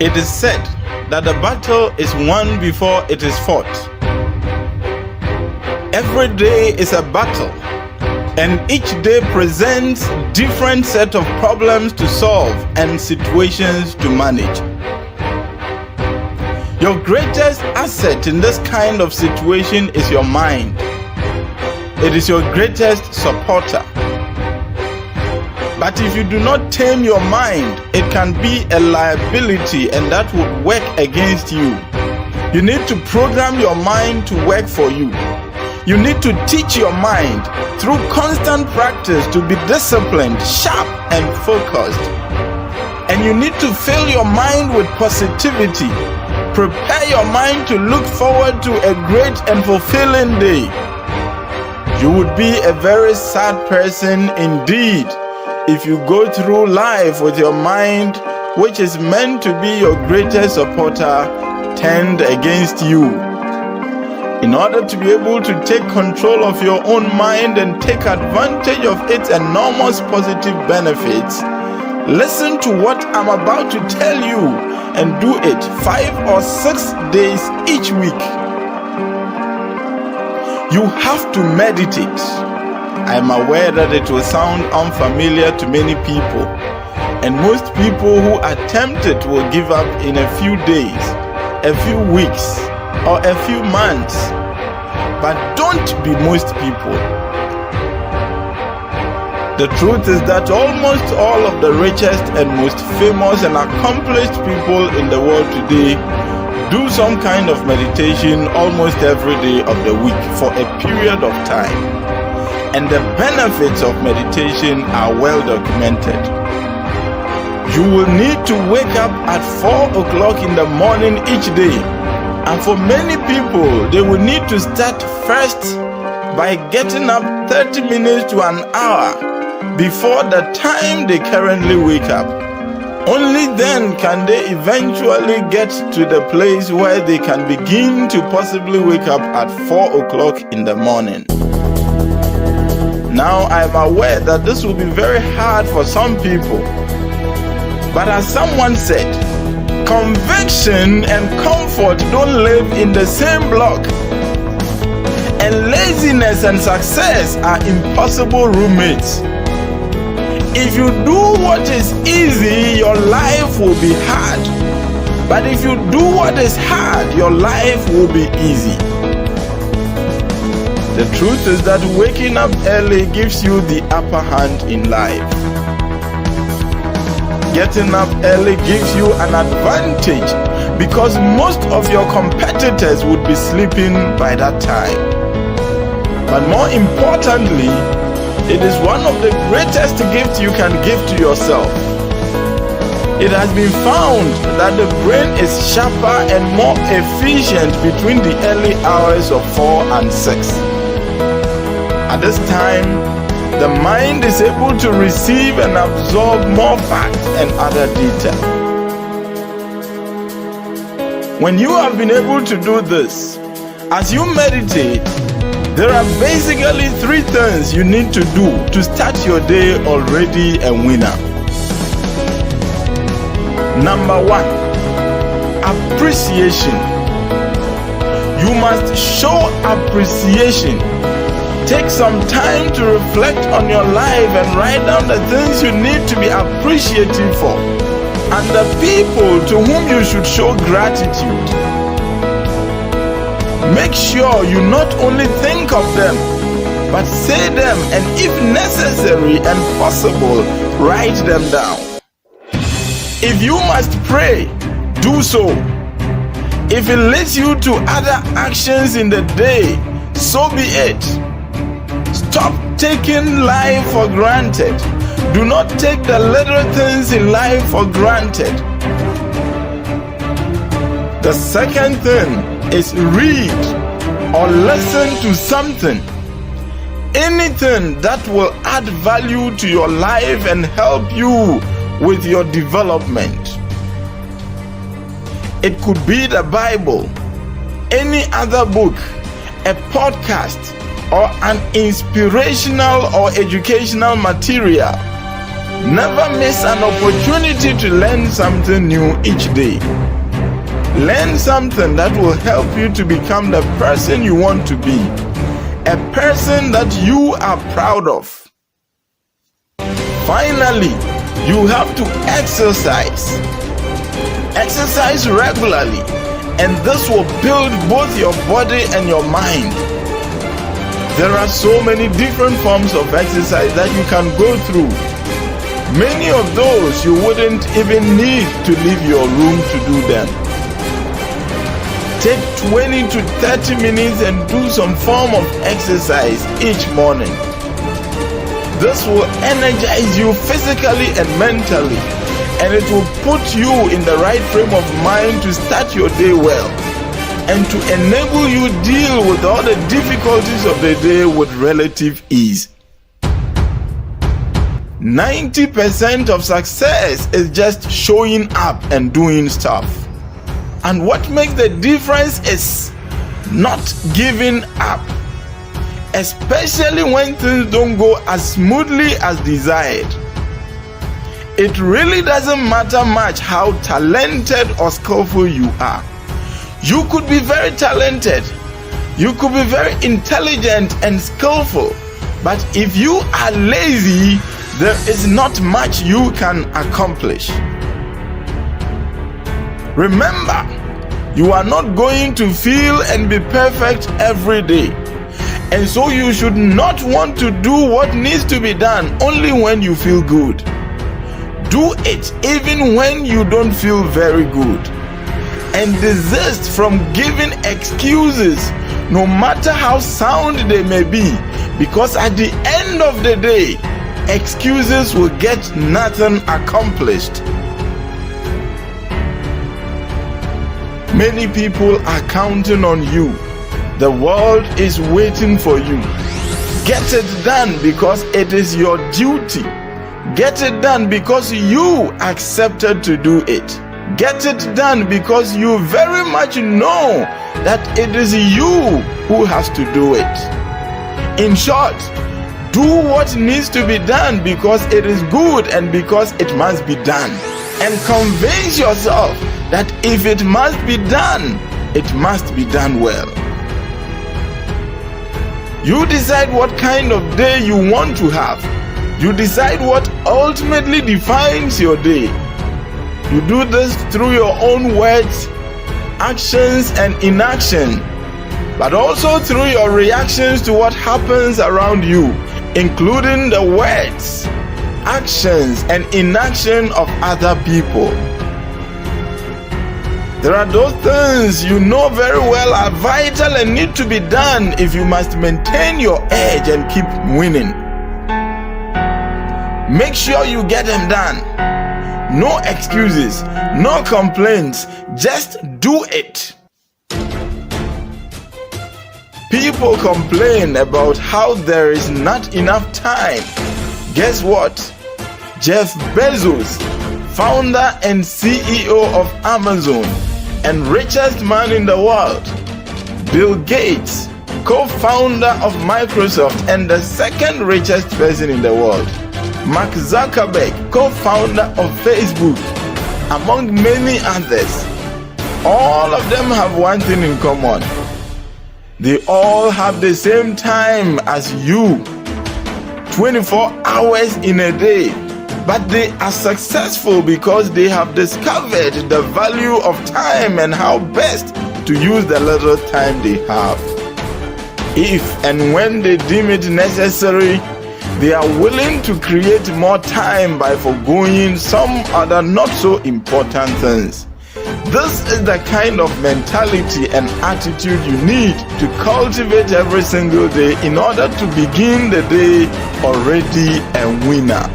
It is said that the battle is won before it is fought. Every day is a battle, and each day presents different set of problems to solve and situations to manage. Your greatest asset in this kind of situation is your mind. It is your greatest supporter. But if you do not tame your mind, it can be a liability, and that would work against you. You need to program your mind to work for you. You need to teach your mind through constant practice to be disciplined, sharp, and focused. And you need to fill your mind with positivity. Prepare your mind to look forward to a great and fulfilling day. You would be a very sad person indeed if you go through life with your mind, which is meant to be your greatest supporter, turned against you. In order to be able to take control of your own mind and take advantage of its enormous positive benefits, listen to what I'm about to tell you and do it 5 or 6 days each week. You have to meditate. I am aware that it will sound unfamiliar to many people, and most people who attempt it will give up in a few days, a few weeks, or a few months. But don't be most people. The truth is that almost all of the richest and most famous and accomplished people in the world today do some kind of meditation almost every day of the week for a period of time. And the benefits of meditation are well documented. You will need to wake up at 4 o'clock in the morning each day. And for many people, they will need to start first by getting up 30 minutes to an hour before the time they currently wake up. Only then can they eventually get to the place where they can begin to possibly wake up at 4 o'clock in the morning. Now, I am aware that this will be very hard for some people. But as someone said, conviction and comfort don't live in the same block. And laziness and success are impossible roommates. If you do what is easy, your life will be hard. But if you do what is hard, your life will be easy. The truth is that waking up early gives you the upper hand in life. Getting up early gives you an advantage because most of your competitors would be sleeping by that time. But more importantly, it is one of the greatest gifts you can give to yourself. It has been found that the brain is sharper and more efficient between the early hours of 4 and 6. At this time, the mind is able to receive and absorb more facts and other data. When you have been able to do this, as you meditate, there are basically 3 things you need to do to start your day already a winner. Number 1, appreciation. You must show appreciation. Take some time to reflect on your life and write down the things you need to be appreciative for and the people to whom you should show gratitude. Make sure you not only think of them, but say them, and if necessary and possible, write them down. If you must pray, do so. If it leads you to other actions in the day, so be it. Stop taking life for granted. Do not take the little things in life for granted. The second thing is read or listen to something. Anything that will add value to your life and help you with your development. It could be the Bible, any other book, a podcast, or an inspirational or educational material. Never miss an opportunity to learn something new each day. Learn something that will help you to become the person you want to be, a person that you are proud of. Finally, you have to exercise. Exercise regularly, and this will build both your body and your mind. There are so many different forms of exercise that you can go through. Many of those you wouldn't even need to leave your room to do them. Take 20 to 30 minutes and do some form of exercise each morning. This will energize you physically and mentally, and it will put you in the right frame of mind to start your day well, and to enable you deal with all the difficulties of the day with relative ease. 90% of success is just showing up and doing stuff. And what makes the difference is not giving up, especially when things don't go as smoothly as desired. It really doesn't matter much how talented or skillful you are. You could be very talented, you could be very intelligent and skillful, but if you are lazy, there is not much you can accomplish. Remember, you are not going to feel and be perfect every day. And so you should not want to do what needs to be done only when you feel good. Do it even when you don't feel very good. And desist from giving excuses, no matter how sound they may be, because at the end of the day, excuses will get nothing accomplished. Many people are counting on you. The world is waiting for you. Get it done because it is your duty. Get it done because you accepted to do it. Get it done because you very much know that it is you who has to do it. In short, do what needs to be done because it is good and because it must be done. And convince yourself that if it must be done, it must be done well. You decide what kind of day you want to have. You decide what ultimately defines your day. You do this through your own words, actions, and inaction, but also through your reactions to what happens around you, including the words, actions, and inaction of other people. There are those things you know very well are vital and need to be done if you must maintain your edge and keep winning. Make sure you get them done. No excuses, no complaints, just do it. People complain about how there is not enough time. Guess what? Jeff Bezos, founder and CEO of Amazon and richest man in the world, Bill Gates, co-founder of Microsoft and the second richest person in the world, Mark Zuckerberg, co-founder of Facebook, among many others. All of them have one thing in common. They all have the same time as you, 24 hours in a day. But they are successful because they have discovered the value of time and how best to use the little time they have. If and when they deem it necessary, they are willing to create more time by foregoing some other not so important things. This is the kind of mentality and attitude you need to cultivate every single day in order to begin the day already a winner.